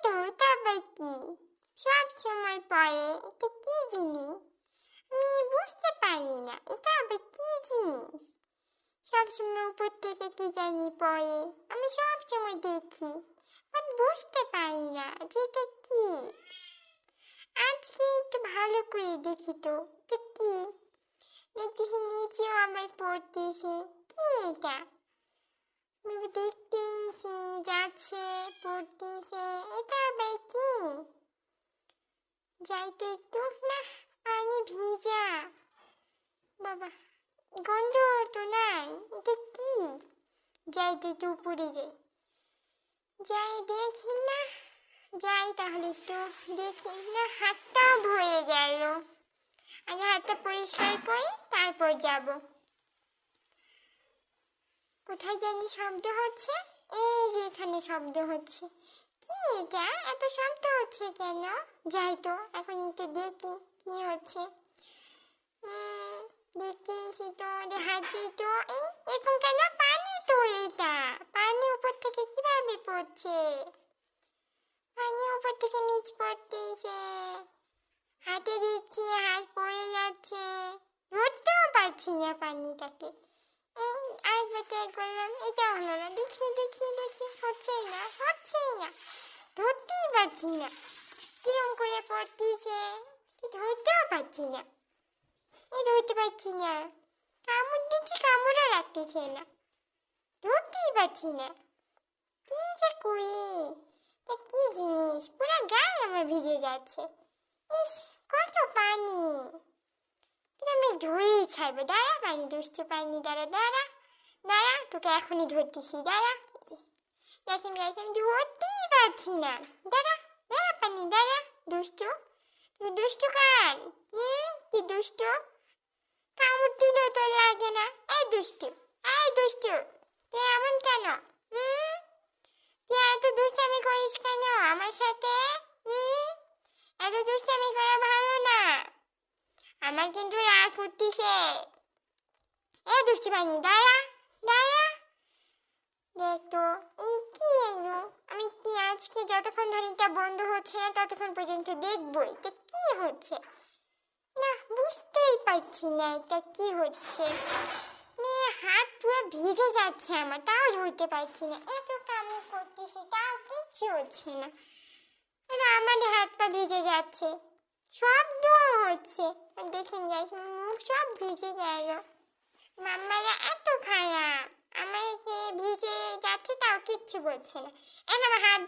তো, তবে কি? সব সময় পরে এটা কি জিনিস? আমি বুঝতে পারি না, এটা আবার কি জিনিস? সবসময় উপর থেকে কি জানি পড়ে, আমি সব সময় দেখি, বাট বুঝতে পারি না যে এটা কি। আজকে একটু ভালো করে দেখি তো, এটা কি? দেখতেছি নিচেও আমার পড়তেছে, কি এটা? আমি দেখতেছি যাচ্ছে, পড়তেছে, এটা আবার কি? যাই তো একটু, না পানি ভিজা, বাবা গন্ধ তো নাই, এটা কি? যাই তো একটু উপরে যাই, যাই দেখি না, যাই তাহলে একটু দেখি না, হাতটাও ভরে গেল, আগে হাতটা পরিষ্কার করি তারপর যাব। কোথায় জানি শব্দ হচ্ছে, এই যে এখানে শব্দ হচ্ছে, কি এটা এত শব্দ হচ্ছে কেন? যাই তো এখন একটু দেখি কি হচ্ছে। দেখতেছি তো, হাতি তো, এখন কেন পানি তো, এটা পানি উপর থেকে কিভাবে পড়ছে? পানি উপর থেকে নিচ পড়তেছে, হাতে দিচ্ছি হাত পড়ে যাচ্ছে, ধরতেও পারছি না পানিটাকে। আরেকবার ট্রাই করলাম, এটা হলো না, দেখি দেখি দেখি, হচ্ছেই না হচ্ছেই না, ধরতেই পারছি না, কিরম করে পড়তেছে, ধরতেও পারছি না, ধরতে পারছি না, কামড় দিচ্ছি কামড়ও লাগতেছে না, ধরতেই পারছি না, কি যে করি? তা কি জিনিস, পুরো গায়ে আমার ভিজে যাচ্ছে, ইস কত পানি, আমি ধুয়েই ছাড়বো, দাঁড়া পানি দুষ্টু পানি, দাঁড়া দাঁড়া দাঁড়া, তোকে এখনই ধরতেছি, দাঁড়া। দেখেন গাইস আমি ধরতেই পারছি না, দাঁড়া দাঁড়া পানি দাঁড়া, দুষ্টু তুই দুষ্টু কান, তুই দুষ্টু, কামড় দিলেও তোর লাগে না, এই দুষ্টু, এই দুষ্টু, তুই এমন কেন? তুই এত দুষ্টামি করিস কেন আমার সাথে? এত দুষ্টামি করা ভালো না, আমার কিন্তু রাগ উঠতিছে। এ দুষ্টু পানি দাঁড়া দাঁড়া, দেখ তো কি এলো, আমি কি আজকে যতক্ষণ ধরে এটা বন্ধ হচ্ছে না ততক্ষণ পর্যন্ত দেখবো এটা কি হচ্ছে, না বুঝতেই পারছি না এটা কি হচ্ছে। হাত পুরো ভিজে যাচ্ছে আমার, তাও ধরতে পারছি না, এত কামড় করতেছি তাও কিচ্ছু হচ্ছে না, আর আমাদের হাত পা ভিজে যাচ্ছে, শব্দ হচ্ছে, দেখেন যাই মুখ সব ভিজে গেল, মাম্মারা এত খারাপ, আমাকে ভিজে যাচ্ছে তাও কিচ্ছু বলছে না, এখন আমার হাত